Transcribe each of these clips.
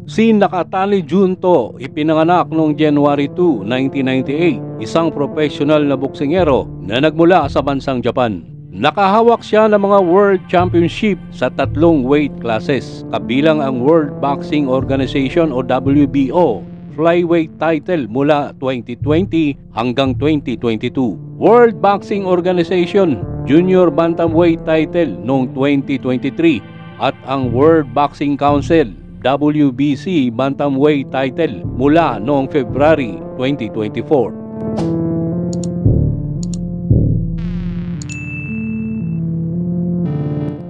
Si Nakatani Junto, ipinanganak noong January 2, 1998, isang professional na boksingero na nagmula sa bansang Japan. Nakahawak siya ng mga World Championship sa 3 weight classes, kabilang ang World Boxing Organization o WBO flyweight title mula 2020 hanggang 2022, World Boxing Organization Junior Bantamweight title noong 2023 at ang World Boxing Council WBC Bantamweight title mula noong February 2024.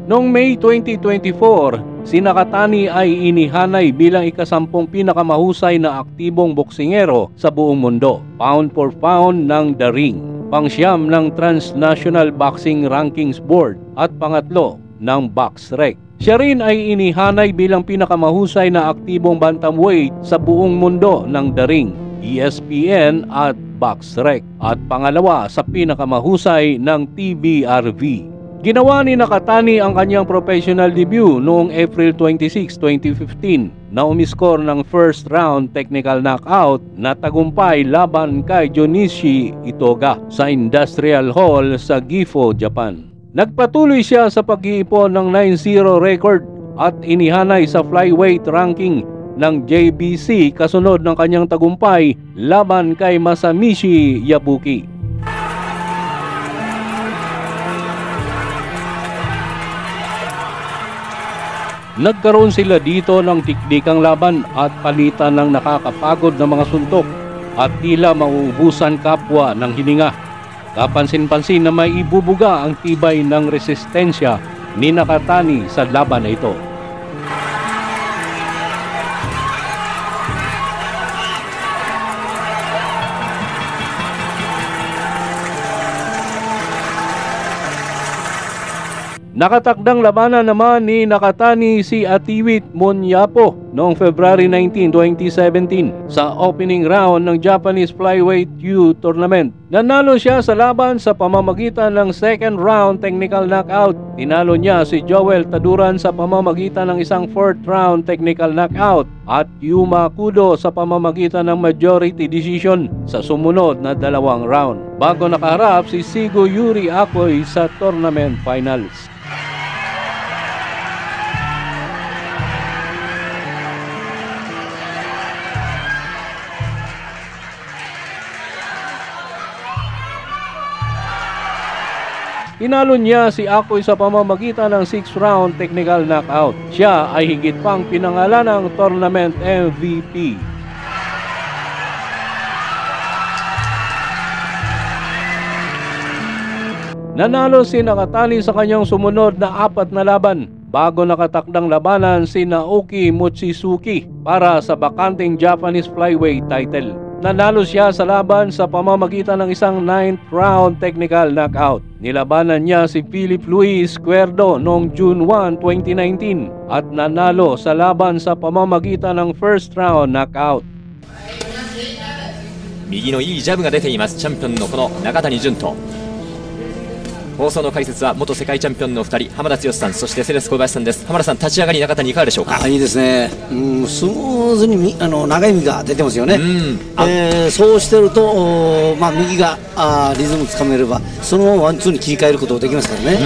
Noong May 2024, si Nakatani ay inihanay bilang ikasampung pinakamahusay na aktibong boksingero sa buong mundo, pound for pound ng The Ring, pangsyam ng Transnational Boxing Rankings Board at pangatlo ng BoxRec. Siya rin ay inihanay bilang pinakamahusay na aktibong bantamweight sa buong mundo ng The Ring, ESPN at BoxRec, at pangalawa sa pinakamahusay ng TBRV. Ginawa ni Nakatani ang kanyang professional debut noong April 26, 2015 na umiskor ng first round technical knockout na tagumpay laban kay Junichi Itoga sa Industrial Hall sa Gifu, Japan. Nagpatuloy siya sa pag-iipon ng 9-0 record at inihanay sa flyweight ranking ng JBC kasunod ng kanyang tagumpay laban kay Masamichi Yabuki. Nagkaroon sila dito ng tiknikang laban at palitan ng nakakapagod na mga suntok at tila mauubusan kapwa ng hininga. Kapansin-pansin na may ibubuga ang tibay ng resistensya ni Nakatani sa laban na ito. Nakatakdang labanan naman ni Nakatani si Atiwit Monyapo noong February 19, 2017 sa opening round ng Japanese Flyweight U Tournament. Nanalo siya sa laban sa pamamagitan ng second round technical knockout. Tinalo niya si Joel Taduran sa pamamagitan ng isang fourth round technical knockout at Yuma Kudo sa pamamagitan ng majority decision sa sumunod na 2 round, bago nakaharap si Sigo Yuri Akoy sa tournament finals. Tinalo niya si Akoy sa pamamagitan ng 6th round technical knockout. Siya ay higit pang pinangalan ng tournament MVP. Nanalo si Nakatani sa kanyang sumunod na 4 na laban, bago nakatakdang labanan si Naoki Mochizuki para sa bakanting Japanese flyweight title. Nanalo siya sa laban sa pamamagitan ng isang 9th round technical knockout. Nilabanan niya si Philip Luis Cuerdo noong June 1, 2019 at nanalo sa laban sa pamamagitan ng first round knockout. 右のいいジャブが出ています、チャンピオンのこの中谷潤人。放送の解説は元世界チャンピオンの2人、浜田剛さん、そしてセレス小林さんです。浜田さん、立ち上がり中谷いかがでしょうか。いいですね、スムーズに長い右が出てますよね。そうしてると、右がリズムつかめればそのままワンツーに切り替えることができますからね。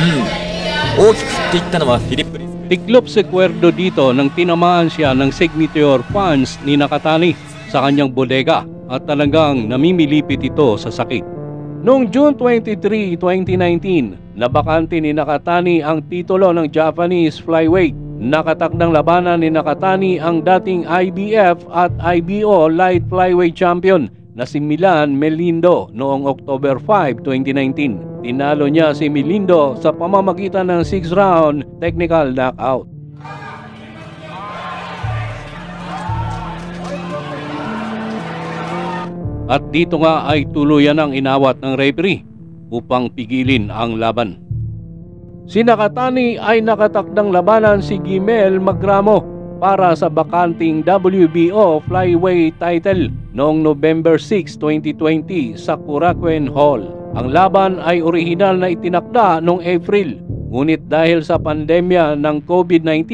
大きく振っていったのはフィリップリズ。 Tiklop si Cuerdo dito nang tinamaan siya ng signature punch ni Nakatani sa kanyang bodega at talagang namimilipit ito sa sakit. Noong June 23, 2019, nabakante ni Nakatani ang titulo ng Japanese flyweight. Nakatakdang labanan ni Nakatani ang dating IBF at IBO light flyweight champion na si Milan Melindo noong October 5, 2019. Tinalo niya si Melindo sa pamamagitan ng 6th round technical knockout. At dito nga ay tuluyan ang inawat ng referee upang pigilin ang laban. Si Nakatani ay nakatakdang labanan si Gimel Magramo para sa bakanting WBO flyweight title noong November 6, 2020 sa Korakuen Hall. Ang laban ay orihinal na itinakda noong April Ngunit dahil sa pandemya ng COVID-19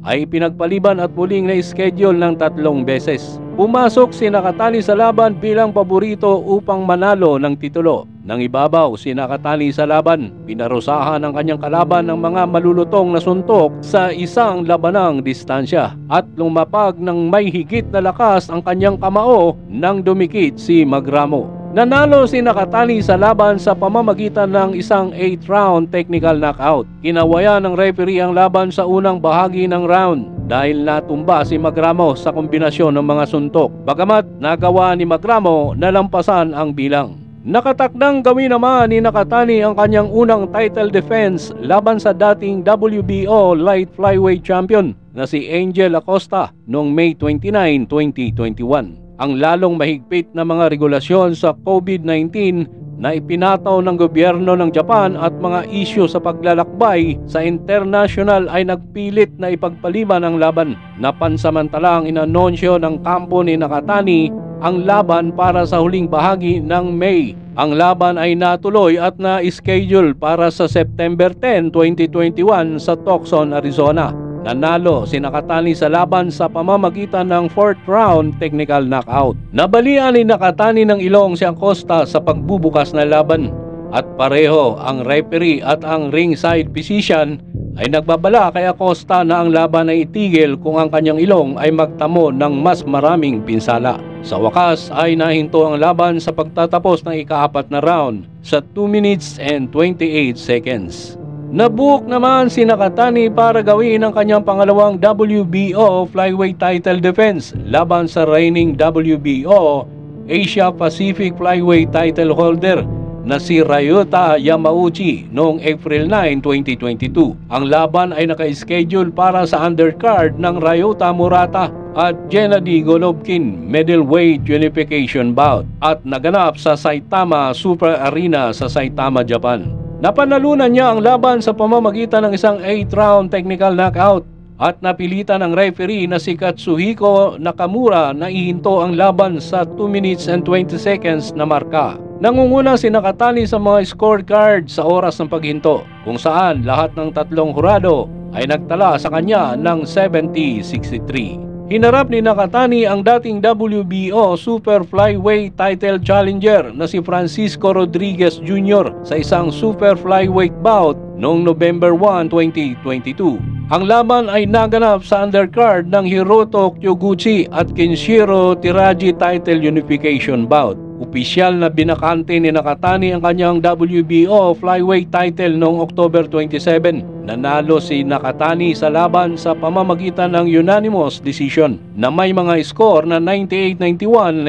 ay pinagpaliban at muling na-schedule ng 3 beses. Pumasok si Nakatani sa laban bilang paborito upang manalo ng titulo. Nang ibabaw si Nakatani sa laban, pinarusahan ang kanyang kalaban ng mga malulutong na suntok sa isang labanang distansya at lumapag ng may higit na lakas ang kanyang kamao nang dumikit si Magramo. Nanalo si Nakatani sa laban sa pamamagitan ng isang 8-round technical knockout. Kinawayan ng referee ang laban sa unang bahagi ng round dahil natumba si Magramo sa kombinasyon ng mga suntok. Bagamat nagawa ni Magramo na lampasan ang bilang. Nakatakdang gawin naman ni Nakatani ang kanyang unang title defense laban sa dating WBO light flyweight champion na si Angel Acosta noong May 29, 2021. Ang lalong mahigpit na mga regulasyon sa COVID-19 na ipinataw ng gobyerno ng Japan at mga isyu sa paglalakbay sa international ay nagpilit na ipagpaliban ang laban. Napansamantalang inanunsyo ng kampo ni Nakatani ang laban para sa huling bahagi ng May. Ang laban ay natuloy at na-schedule para sa September 10, 2021 sa Tucson, Arizona. Nanalo si Nakatani sa laban sa pamamagitan ng 4th round technical knockout. Nabalian ni Nakatani ng ilong si Acosta sa pagbubukas na laban at pareho ang referee at ang ringside physician ay nagbabala kay Acosta na ang laban ay itigil kung ang kanyang ilong ay magtamo ng mas maraming pinsala. Sa wakas ay nahinto ang laban sa pagtatapos ng ika-4 na round sa 2 minutes and 28 seconds. Nabuok naman si Nakatani para gawin ang kanyang pangalawang WBO flyweight title defense laban sa reigning WBO Asia Pacific flyweight title holder na si Ryota Yamauchi noong April 9, 2022. Ang laban ay naka-schedule para sa undercard ng Ryota Murata at Gennady Golovkin middleweight unification bout at naganap sa Saitama Super Arena sa Saitama, Japan. Napanalunan niya ang laban sa pamamagitan ng isang 8-round technical knockout at napilitan ng referee na si Katsuhiko Nakamura na ihinto ang laban sa 2 minutes and 20 seconds na marka. Nangunguna si Nakatani sa mga scorecard sa oras ng paghinto kung saan lahat ng 3 hurado ay nagtala sa kanya ng 70-63. Hinarap ni Nakatani ang dating WBO Super Flyweight title challenger na si Francisco Rodriguez Jr. sa isang Super Flyweight bout noong November 1, 2022. Ang laban ay naganap sa undercard ng Hiroto Kyoguchi at Kenshiro Tiraji title unification bout. Opisyal na binakante ni Nakatani ang kanyang WBO flyweight title noong October 27. Nanalo si Nakatani sa laban sa pamamagitan ng unanimous decision na may mga score na 98-91,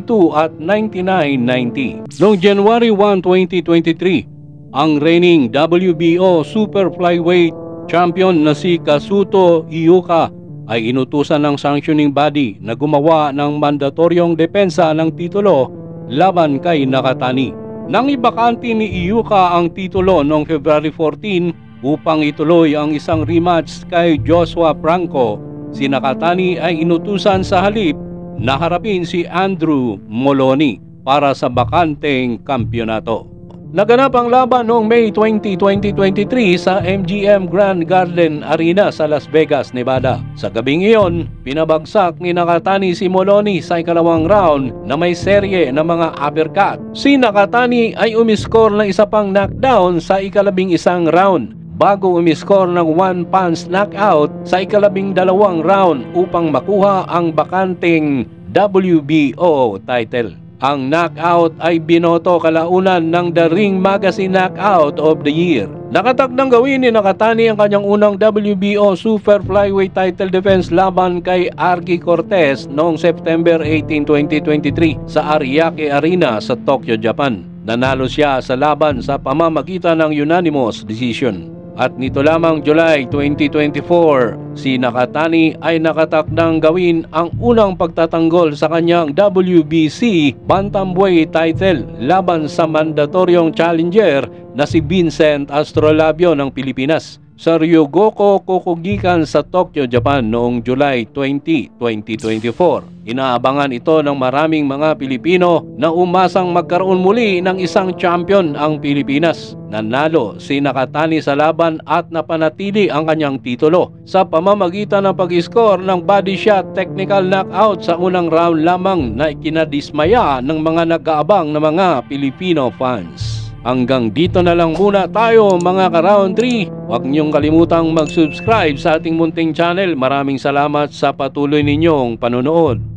97-92 at 99-90. Noong January 1, 2023, ang reigning WBO Super Flyweight champion na si Kazuto Ioka ay inutusan ng sanctioning body na gumawa ng mandatoryong depensa ng titulo laban kay Nakatani. Nang ibakante ni Ioka ang titulo noong February 14 upang ituloy ang isang rematch kay Joshua Franco, si Nakatani ay inutusan sa halip na harapin si Andrew Moloney para sa bakanteng kampyonato. Naganap ang laban noong May 20, 2023 sa MGM Grand Garden Arena sa Las Vegas, Nevada. Sa gabing iyon, pinabagsak ni Nakatani si Moloney sa ikalawang round na may serye ng mga uppercut. Si Nakatani ay umiskor ng isa pang knockdown sa ikalabing isang round bago umiskor ng 1-punch knockout sa ikalabing dalawang round upang makuha ang bakanteng WBO title. Ang knockout ay binoto kalaunan ng The Ring Magazine Knockout of the Year. Nakatakdang gawin ni Nakatani ang kanyang unang WBO Super Flyweight title defense laban kay Argy Cortez noong September 18, 2023 sa Ariake Arena sa Tokyo, Japan. Nanalo siya sa laban sa pamamagitan ng unanimous decision. At nito lamang July 2024, si Nakatani ay nakatakdang gawin ang unang pagtatanggol sa kanyang WBC Bantamweight title laban sa mandatoryong challenger na si Vincent Astrolabio ng Pilipinas. sa Ryugoku Kokugikan sa Tokyo, Japan noong July 20, 2024. Inaabangan ito ng maraming mga Pilipino na umasang magkaroon muli ng isang champion ang Pilipinas. Nanalo si Nakatani sa laban at napanatili ang kanyang titulo sa pamamagitan ng pag-score ng body shot technical knockout sa unang round lamang na ikinadismaya ng mga nag-aabang na mga Filipino fans. Hanggang dito na lang muna tayo mga ka-Round 3. Huwag niyong kalimutang mag-subscribe sa ating munting channel. Maraming salamat sa patuloy ninyong panonood.